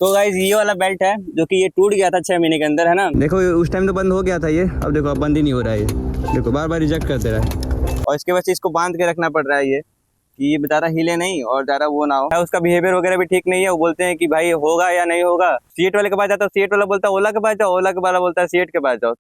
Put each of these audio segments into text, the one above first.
तो गाइस ये वाला बेल्ट है जो कि ये टूट गया था 6 महीने के अंदर, है ना। देखो उस टाइम तो बंद हो गया था ये, अब देखो अब बंद ही नहीं हो रहा है ये। देखो बार बार रिजेक्ट करते रहा है और इसके वजह से इसको बांध के रखना पड़ रहा है ये, कि ये ज़्यादा हिले नहीं और ज़्यादा वो ना हो। उसका बिहेवियर वगैरह भी ठीक नहीं है। वो बोलते हैं कि भाई होगा या नहीं होगा। सीएट वाले के पास जाता है, सीएट वाला बोलता है ओला के पास जाओ, ओला के वाला बोलता है सीएट के पास जाओ।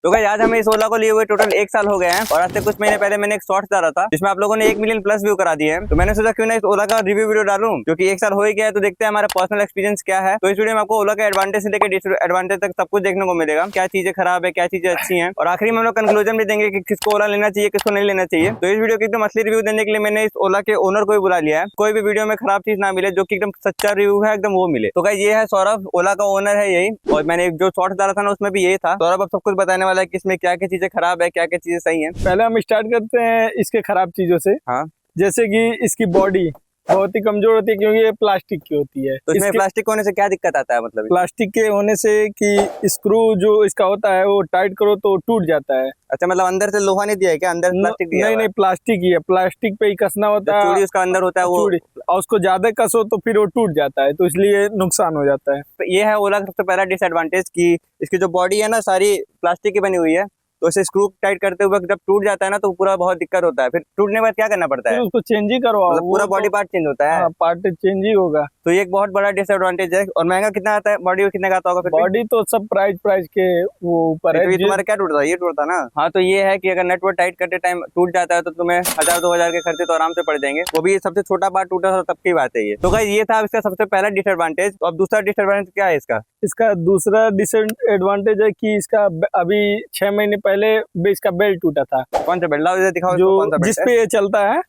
तो गाइस आज हमें इस ओला को लिए हुए टोटल 1 साल हो गए हैं और आज से कुछ महीने पहले मैंने एक शॉर्ट्स डाला था जिसमें आप लोगों ने 1 मिलियन प्लस व्यू करा दिए हैं। तो मैंने सोचा क्यों ना इस ओला का रिव्यू वीडियो डालूं, क्योंकि 1 साल हो ही गया है। तो देखते हैं हमारा पर्सनल एक्सपीरियंस क्या है। तो इस वीडियो में आपको ओला के एडवांटेज से लेकर डिसएडवांटेज तक सब कुछ देखने को मिलेगा, क्या चीजें खराब है क्या चीजें अच्छी है, और आखिरी में हम लोग कंक्लूजन भी देंगे कि किसको ओला लेना चाहिए किसको नहीं लेना चाहिए। तो इस वीडियो की एकदम असली रिव्यू देने के लिए मैंने इस ओला के ओनर को भी बुला लिया है। कोई भी वीडियो में खराब चीज ना मिले, जो कि एकदम सच्चा रिव्यू है, एकदम वो मिले। तो गाइस ये है सौरभ, ओला का ओनर है यही, और मैंने जो शॉर्ट्स डाला था ना उसमें भी यही था। सौरभ अब सब कुछ बताने वाला है कि इसमें क्या क्या चीजें खराब है क्या क्या चीजें सही है। पहले हम स्टार्ट करते हैं इसके खराब चीजों से। हाँ, जैसे कि इसकी बॉडी बहुत ही कमजोर होती है क्योंकि ये प्लास्टिक की होती है। तो इसमें प्लास्टिक होने से क्या दिक्कत आता है? मतलब प्लास्टिक के होने से कि स्क्रू जो इसका होता है वो टाइट करो तो टूट जाता है। अच्छा, मतलब अंदर से लोहा नहीं दिया है क्या? अंदर प्लास्टिक दिया नहीं नहीं, प्लास्टिक ही है। प्लास्टिक पे ही कसना होता है, चूड़ी उसका अंदर होता है वो, और उसको ज्यादा कसो तो फिर वो टूट जाता है, तो इसलिए नुकसान हो जाता है। तो ये है ओला का सबसे पहला डिसएडवांटेज कि इसकी जो बॉडी है ना सारी प्लास्टिक की बनी हुई है। तो इसे स्क्रू टाइट करते हुए जब टूट जाता है ना तो पूरा बहुत दिक्कत होता है। फिर टूटने के बाद क्या करना पड़ता है? फिर उसको चेंज ही करवाओ, मतलब पूरा बॉडी पार्ट चेंज होता है। पार्ट चेंज ही होगा। तो ये एक बहुत बड़ा डिसएडवांटेज है। और महंगा कितना आता है? बॉडी कितने का आता होगा? फिर बॉडी तो सब प्राइस के वो ऊपर है। तो ये तुम्हारा क्या टूटता है? ये टूटता ना। हाँ, तो ये है कि अगर नेटवर्क टाइट करते टाइम टूट जाता है तो तुम्हें 1000-2000 के खर्चे तो आराम से पड़ जाएंगे। वो भी सबसे छोटा पार्ट टूटा था तब की बात है ये। तो गाइस ये था इसका सबसे पहला डिसएडवांटेज। तो अब दूसरा डिसएडवांटेज क्या है इसका? इसका दूसरा डिसएडवांटेज है कि इसका अभी 6 महीने पहले इसका बेल्ट टूटा था। कौन सा बेल्ट? लाओ इधर दिखाओ, जो कौन सा बेल्ट जिस पे ये चलता है।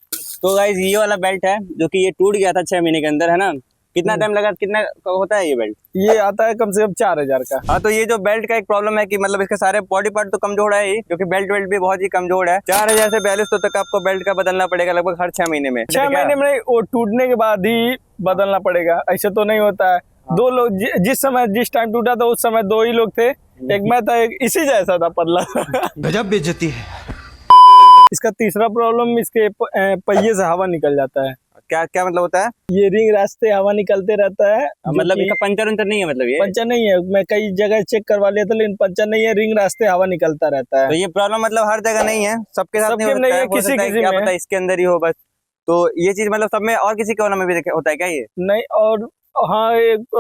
तो गाइस ये वाला बेल्ट है जो कि ये टूट गया था 6 महीने के अंदर, है ना। कितना टाइम लगा? कितना होता है ये बेल्ट? ये आता है कम से कम 4000 का। हाँ, तो ये जो बेल्ट का एक प्रॉब्लम है कि मतलब इसके सारे बॉडी पार्ट तो कमजोर है ही, क्योंकि बेल्ट भी बहुत ही कमजोर है। 4000 से 4200 तक आपको बेल्ट का बदलना पड़ेगा लगभग हर 6 महीने में। 6 महीने में वो टूटने के बाद ही बदलना पड़ेगा, ऐसे तो नहीं होता है। दो लोग जिस टाइम टूटा था उस समय 2 ही लोग थे। एक मैं था, एक इसी जैसा था पतला। गजब बेइज्जती है। इसका तीसरा प्रॉब्लम, इसके पहिए से हवा निकल जाता है। क्या क्या मतलब होता है? ये रिंग रास्ते हवा निकलते रहता है। मतलब इसका पंचर उंचर नहीं है? मतलब ये पंचर नहीं है, मैं कई जगह चेक करवा लिया था लेकिन पंचर नहीं है। रिंग रास्ते हवा निकलता रहता है। तो ये प्रॉब्लम मतलब हर जगह नहीं है, सबके साथ नहीं है, किसी क्या पता इसके अंदर ही हो बस। तो ये चीज मतलब सब में, और किसी के ओला में भी होता है क्या ये? नहीं, और हाँ,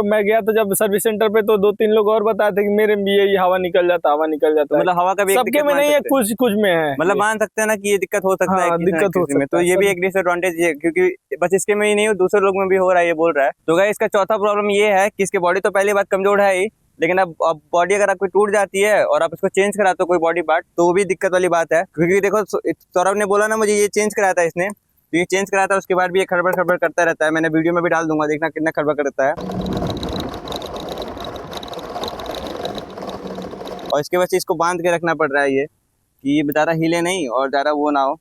मैं गया था जब सर्विस सेंटर पे तो 2-3 लोग और बताए थे कि मेरे में ये हवा निकल जाता तो मतलब हवा का भी सबके में नहीं है, कुछ में है। मतलब मान सकते हैं ना कि ये दिक्कत हो सकता है, दिक्कत हो सकता है। तो ये भी एक डिसएडवांटेज है, क्योंकि बस इसके में ही नहीं, दूसरे लोग में भी हो रहा है, ये बोल रहा है। तो गाइस इसका चौथा प्रॉब्लम ये है कि इसकी बॉडी तो पहली बात कमजोर है ही, लेकिन अब बॉडी अगर आपकी टूट जाती है और आप इसको चेंज कराते हो कोई बॉडी पार्ट, तो वो भी दिक्कत वाली बात है। क्योंकि देखो सौरभ ने बोला ना मुझे ये चेंज कराया था इसने, तो ये चेंज कराया था उसके बाद भी ये खड़बड़ खड़बड़ करता रहता है। मैंने वीडियो में भी डाल दूंगा, देखना कितना खड़बड़ करता है। और इसके वजह से इसको बांध के रखना पड़ रहा है ये, कि ये ज़्यादा हिले नहीं और ज़्यादा वो ना हो।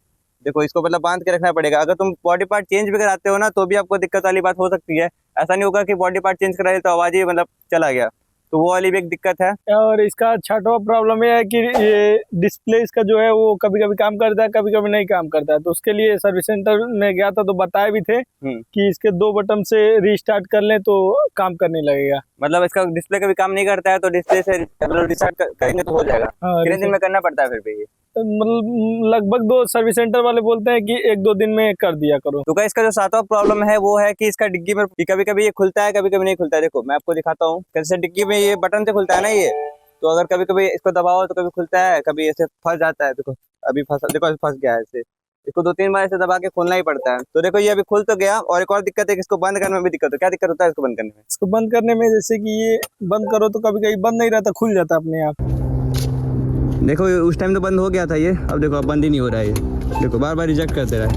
देखो इसको मतलब बांध के रखना पड़ेगा। अगर तुम बॉडी पार्ट चेंज भी कराते हो ना तो भी आपको दिक्कत वाली बात हो सकती है। ऐसा नहीं होगा कि बॉडी पार्ट चेंज कराए तो आवाज ही मतलब चला गया, तो वो वाली भी एक दिक्कत है। और इसका छठवां प्रॉब्लम ये है कि ये डिस्प्ले इसका जो है वो कभी कभी काम करता है, कभी कभी नहीं काम करता है। तो उसके लिए सर्विस सेंटर में गया था तो बताए भी थे कि इसके 2 बटन से रीस्टार्ट कर लें तो काम करने लगेगा। मतलब इसका डिस्प्ले कभी काम नहीं करता है तो डिस्प्ले से रिस्टार्ट करेंगे तो हो जाएगा। कितने दिन में करना पड़ता है फिर भी ये? मतलब लगभग 2 सर्विस सेंटर वाले बोलते हैं कि 1-2 दिन में कर दिया करो। तो इसका जो 7वां प्रॉब्लम है वो है कि इसका डिग्गी में कभी कभी ये खुलता है, कभी कभी नहीं खुलता है। देखो मैं आपको दिखाता हूँ कैसे डिग्गी में ये बटन से खुलता है ना ये, तो अगर कभी कभी इसको दबाओ तो कभी खुलता है, कभी ऐसे फंस जाता है। देखो अभी फंस गया है ऐसे, इसको 2-3 बार ऐसे दबा के खोलना ही पड़ता है। तो देखो ये अभी खुल तो गया। और एक और दिक्कत है कि इसको बंद करने में भी दिक्कत है। क्या दिक्कत होता है इसको बंद करने में? इसको बंद करने में जैसे कि ये बंद करो तो कभी कभी बंद नहीं रहता, खुल जाता अपने आप। देखो उस टाइम तो बंद हो गया था ये, अब देखो अब बंद ही नहीं हो रहा है ये। देखो बार बार रिजेक्ट करते रहा है,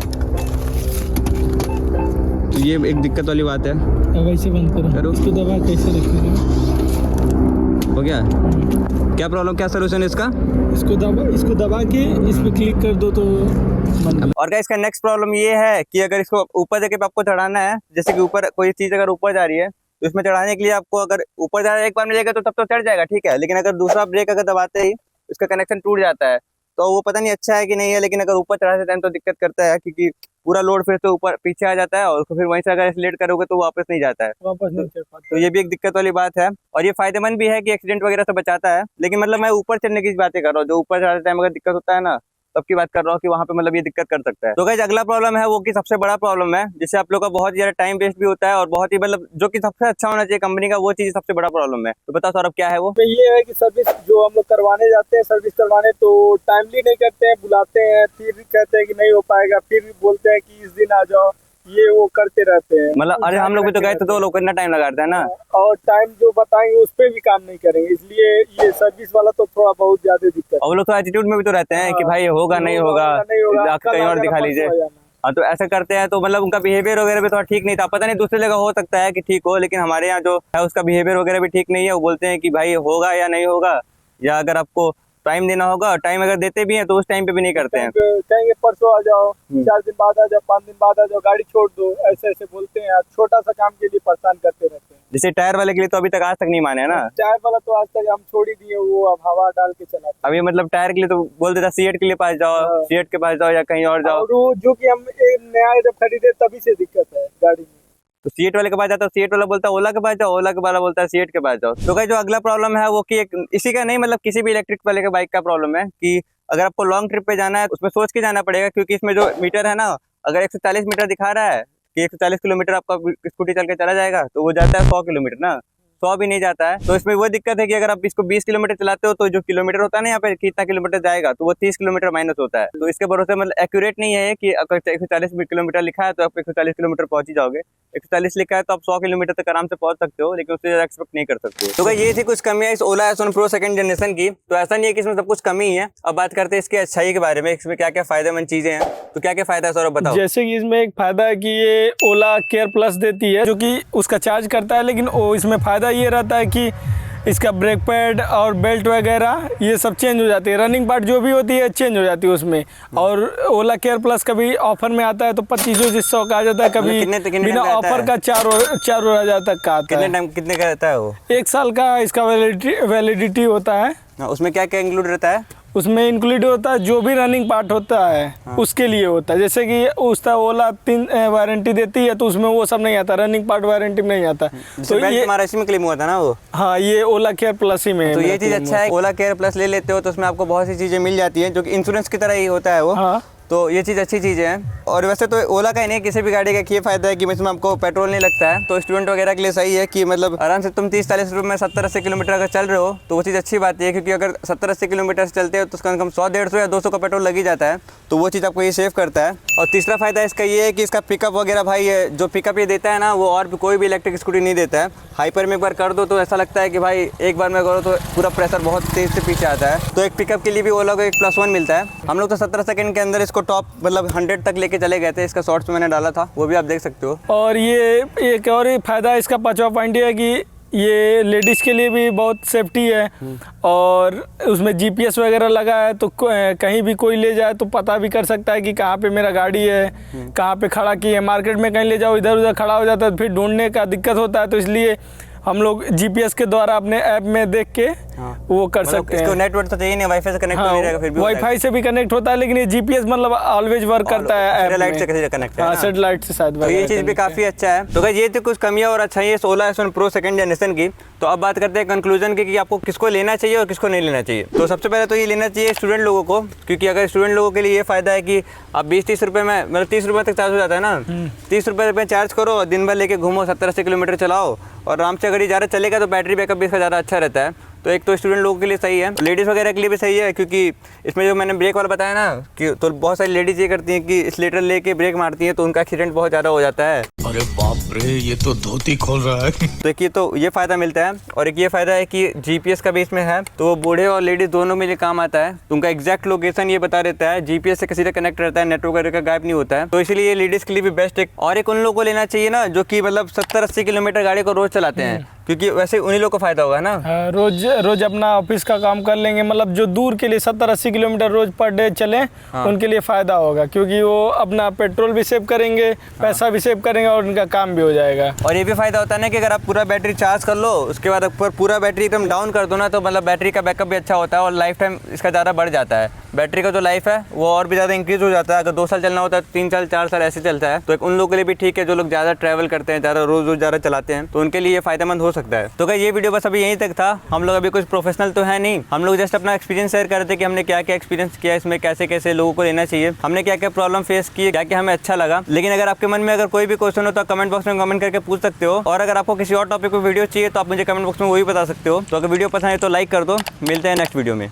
तो ये एक दिक्कत वाली बात है। अब ऐसे बंद करो, इसको दबा कैसे रखेंगे? हो गया? क्या प्रॉब्लम, क्या सोल्यूशन है इसका? इसको दबा के इस पे क्लिक कर दो तो बंद। और क्या इसका नेक्स्ट प्रॉब्लम ये है कि अगर इसको ऊपर जगह पे आपको चढ़ाना है, जैसे कि ऊपर कोई चीज अगर ऊपर जा रही है तो इसमें चढ़ाने के लिए आपको अगर ऊपर जा रहा है एक बार मिलेगा तो तब तो चढ़ जाएगा, ठीक है। लेकिन अगर दूसरा ब्रेक अगर दबाते ही इसका कनेक्शन टूट जाता है तो वो पता नहीं अच्छा है कि नहीं है, लेकिन अगर ऊपर चढ़ाते टाइम तो दिक्कत करता है, क्योंकि पूरा लोड फिर तो ऊपर पीछे आ जाता है और उसको फिर वहीं से अगर एक्सीलरेट करोगे तो वापस नहीं जाता है, वापस नहीं चढ़ पाता। तो ये भी एक दिक्कत वाली बात है। और ये फायदेमंद भी है कि एक्सीडेंट वगैरह से बचाता है, लेकिन मतलब मैं ऊपर चढ़ने की बातें कर रहा हूँ, जो ऊपर चढ़ाते टाइम अगर दिक्कत होता है ना, तब की बात कर रहा हूँ कि वहाँ पे मतलब ये दिक्कत कर सकता है। तो गाइस अगला प्रॉब्लम है वो कि सबसे बड़ा प्रॉब्लम है, जिससे आप लोग का बहुत ज्यादा टाइम वेस्ट भी होता है और बहुत ही मतलब जो कि सबसे अच्छा होना चाहिए कंपनी का, वो चीज सबसे बड़ा प्रॉब्लम है। तो बताओ सौरभ क्या है वो? तो ये है कि सर्विस जो हम लोग करवाने जाते हैं, सर्विस करवाने, तो टाइमली नहीं करते हैं, बुलाते हैं, फिर कहते हैं कि नहीं हो पाएगा, फिर बोलते हैं कि इस दिन आ जाओ, ये वो करते रहते हैं। मतलब अरे हम लोग भी तो गए थे, तो लोग कितना टाइम लगाते हैं ना, और टाइम जो बताएंगे उस पे भी काम नहीं करेंगे, इसलिए ये सर्विस वाला तो थोड़ा बहुत ज्यादा दिक्कत है। और वो लोग तो एटीट्यूड में भी तो रहते हैं कि भाई होगा नहीं होगा, जाके कहीं और दिखा लीजिए। हाँ, तो ऐसा करते हैं, तो मतलब उनका बिहेवियर वगैरह भी थोड़ा ठीक नहीं था। पता नहीं दूसरी जगह हो सकता है कि ठीक हो, लेकिन हमारे यहाँ जो है उसका बिहेवियर वगैरह भी ठीक नहीं है। वो बोलते हैं कि भाई होगा या नहीं होगा, या अगर आपको टाइम देना होगा, टाइम अगर देते भी हैं तो उस टाइम पे भी नहीं करते हैं। कहेंगे परसों आ जाओ, 4 दिन बाद आ जाओ, 5 दिन बाद आ जाओ, गाड़ी छोड़ दो, ऐसे ऐसे बोलते हैं। छोटा सा काम के लिए परेशान करते रहते हैं। जैसे टायर वाले के लिए तो अभी तक आज तक नहीं माने है ना, टायर वाला तो आज तक हम छोड़ ही दिए, वो अब हवा डाल के चला। अभी मतलब टायर के लिए तो बोल देता सीएट के लिए पास जाओ, सीएट के पास जाओ या कहीं और जाओ। और वो जो कि हम एक नया जब खरीदे तभी से दिक्कत है गाड़ी में, तो सीएट वाले के पास जाता है, सीएट वाला बोलता है ओला के पास जाओ, ओला के वाला बोलता है सीएट के पास जाओ। तो गाइस जो अगला प्रॉब्लम है वो कि एक इसी का नहीं, मतलब किसी भी इलेक्ट्रिक वाले के बाइक का प्रॉब्लम है कि अगर आपको लॉन्ग ट्रिप पे जाना है उसमें सोच के जाना पड़ेगा, क्योंकि इसमें जो मीटर है ना, अगर 140 मीटर दिखा रहा है कि 140 किलोमीटर आपका स्कूटी चल के चला जाएगा, तो वो जाता है 100 किलोमीटर ना, 100 भी नहीं जाता है। तो इसमें वो दिक्कत है कि अगर आप इसको 20 किलोमीटर चलाते हो तो जो किलोमीटर होता है ना यहाँ पे कितना किलोमीटर जाएगा, तो वो 30 किलोमीटर माइनस होता है। तो इसके भरोसे मतलब एक्यूरेट नहीं है कि अगर 140 किलोमीटर लिखा है तो आप 140 किलोमीटर पहुंच ही जाओगे, 140 लिखा है तो आप 100 किलोमीटर तक आराम से पहुंच सकते हो, लेकिन उससे ज्यादा एक्सपेक्ट नहीं कर सकते। तो ये थी कुछ कमियां इस ओला एस1 प्रो सेकंड जनरेशन की। तो ऐसा नहीं है कि इसमें सब कुछ कमी ही है। अब बात करते हैं इसकी अच्छाई के बारे में, इसमें क्या क्या फायदेमंद चीजें हैं। तो क्या क्या फायदा है सौरभ बताओ? जैसे कि इसमें एक फायदा है कि ये ओला केयर प्लस देती है, जो कि उसका चार्ज करता है, लेकिन वो इसमें फायदा ये रहता है कि इसका ब्रेक पैड और बेल्ट वगैरह ये सब चेंज हो जाती है, रनिंग पार्ट जो भी होती है चेंज हो जाती है उसमें। और ओला केयर प्लस कभी ऑफर में आता है तो 2500 का आ जाता है, कभी बिना ऑफर का 4,000 तक का आता है। कितने का रहता है वो? 1 साल का इसका वैलिडिटी होता है। उसमें क्या क्या इंक्लूड रहता है? उसमें इंक्लूड होता है जो भी रनिंग पार्ट होता है, उसके लिए होता है। जैसे कि उसका ओला 3 वारंटी देती है, तो उसमें वो सब नहीं आता, रनिंग पार्ट वारंटी में नहीं आता। तो ये हमारा इसी में क्लेम हुआ था ना वो। हाँ, ये ओला केयर प्लस ही में है। तो ये चीज अच्छा है, ओला केयर प्लस ले लेते हो तो उसमें आपको बहुत सी चीजें मिल जाती है, जो कि इंश्योरेंस की तरह ही होता है वो। हाँ। तो ये चीज़ अच्छी चीज़ है। और वैसे तो ओला का ही नहीं, किसी भी गाड़ी का ये फायदा है कि इसमें आपको पेट्रोल नहीं लगता है, तो स्टूडेंट वगैरह के लिए सही है कि मतलब आराम से तुम 30-40 रुपये में 70-80 किलोमीटर अगर चल रहे हो तो वो चीज़ अच्छी बात है, क्योंकि अगर 70-80 किलोमीटर से चलते हो तो कम से कम 100-150 या 200 का पेट्रोल लग ही जाता है, तो वो चीज़ आपको ये सेव करता है। और तीसरा फायदा इसका ये है कि इसका पिकअप वगैरह भाई जो पिकअप ये देता है ना, वो और भी कोई भी इलेक्ट्रिक स्कूटी नहीं देता है। हाइपर में एक बार कर दो तो ऐसा लगता है कि भाई एक बार में करो तो पूरा प्रेशर बहुत तेज से पीछे आता है। तो एक पिकअप के लिए भी ओला को एक +1 मिलता है। हम लोग तो 17 सेकंड के अंदर इसको टॉप मतलब 100 तक लेके चले गए थे। इसका शॉर्ट्स में मैंने डाला था, वो भी आप देख सकते हो। और ये एक और फायदा इसका 5वां पॉइंट ये है कि ये लेडीज़ के लिए भी बहुत सेफ्टी है, और उसमें GPS वगैरह लगा है, तो कहीं भी कोई ले जाए तो पता भी कर सकता है कि कहाँ पे मेरा गाड़ी है, कहाँ पे खड़ा की है। मार्केट में कहीं ले जाओ, इधर उधर खड़ा हो जाता है, फिर ढूंढने का दिक्कत होता है, तो इसलिए हम लोग GPS के द्वारा अपने ऐप में देख के वो कर सकते हैं। इसको नेटवर्क तो चाहिए नहीं, वाईफाई से कनेक्ट नहीं रहेगा, फिर भी वाईफाई से भी कनेक्ट होता है, लेकिन ये GPS मतलब ऑलवेज वर्क करता है। सैटेलाइट से कैसे कनेक्ट है? सैटेलाइट से शायद। तो ये चीज़ भी काफ़ी अच्छा है। तो ये थी कुछ कमियां और अच्छाई है ओला एस1 प्रो सेकंड जनरेशन की। तो अब बात करते हैं कंक्लूजन की कि आपको किसको लेना चाहिए और किसको नहीं लेना चाहिए। तो सबसे पहले तो ये लेना चाहिए स्टूडेंट लोगों को, क्योंकि अगर स्टूडेंट लोगों के लिए ये फायदा है कि आप 20-30 रुपये में मतलब 30 रुपये तक चार्ज हो जाता है ना, 30 रुपये में चार्ज करो, दिन भर लेके घूमो, 70-80 किलोमीटर चलाओ, और आराम से अगर ये ज़्यादा चलेगा तो बैटरी बैकअप भी इसका ज़्यादा अच्छा रहता है। तो एक तो स्टूडेंट लोगों के लिए सही है, लेडीज़ वगैरह के लिए भी सही है, क्योंकि इसमें जो मैंने ब्रेक वाला बताया ना कि तो बहुत सारी लेडीज़ ये करती हैं कि स्लेटर लेके ब्रेक मारती हैं, तो उनका एक्सीडेंट बहुत ज़्यादा हो जाता है। अरे बाप रे, ये तो धोती खोल रहा है। तो एक ये फ़ायदा मिलता है, और एक ये फ़ायदा है कि GPS का भी इसमें है, तो वो बूढ़े और लेडीज़ दोनों में लिए काम आता है। तो उनका एग्जैक्ट लोकेशन ये बता देता है, GPS से किसी से कनेक्ट रहता है, नेटवर्क वगैरह का गायब नहीं होता है। तो इसलिए ये लेडीज़ के लिए भी बेस्ट है। और एक उन लोगों को लेना चाहिए ना जो कि मतलब 70-80 किलोमीटर गाड़ी को रोज़ चलाते हैं, क्योंकि वैसे उन्हीं लोगों को फायदा होगा ना। रोज अपना ऑफिस का काम कर लेंगे, मतलब जो दूर के लिए 70-80 किलोमीटर रोज पर डे चले, उनके लिए फायदा होगा, क्योंकि वो अपना पेट्रोल भी सेव करेंगे, पैसा भी सेव करेंगे, और उनका काम भी हो जाएगा। और ये भी फायदा होता है ना कि अगर आप पूरा बैटरी चार्ज कर लो, उसके बाद पूरा बैटरी एकदम डाउन कर दो ना, तो मतलब बैटरी का बैकअप भी अच्छा होता है और लाइफ टाइम इसका ज़्यादा बढ़ जाता है। बैटरी का जो लाइफ है वो और भी ज़्यादा इंक्रीज हो जाता है। अगर 2 साल चलना होता है 3 साल 4 साल ऐसे चलता है। तो एक उन लोगों के लिए भी ठीक है जो लोग ज़्यादा ट्रैवल करते हैं, ज़्यादा रोज़ ज़्यादा चलाते हैं, तो उनके लिए ये फायदेमंद हो सकता है। तो ये वीडियो बस अभी यहीं तक था। हम लोग अभी कुछ प्रोफेशनल तो है नहीं, हम लोग जस्ट अपना एक्सपीरियंस शेयर कर रहे थे कि हमने क्या क्या एक्सपीरियंस किया, इसमें कैसे कैसे लोगों को लेना चाहिए, हमने क्या क्या प्रॉब्लम फेस की, क्या क्या हमें अच्छा लगा। लेकिन अगर आपके मन में अगर कोई भी क्वेश्चन हो तो कमेंट बॉक्स में कमेंट करके पूछ सकते हो। और अगर आपको किसी और टॉपिक पर वीडियो चाहिए तो आप मुझे कमेंट बॉक्स में वही बता सकते हो। तो अगर वीडियो पसंद है तो लाइक कर दो। मिलते हैं नेक्स्ट वीडियो में।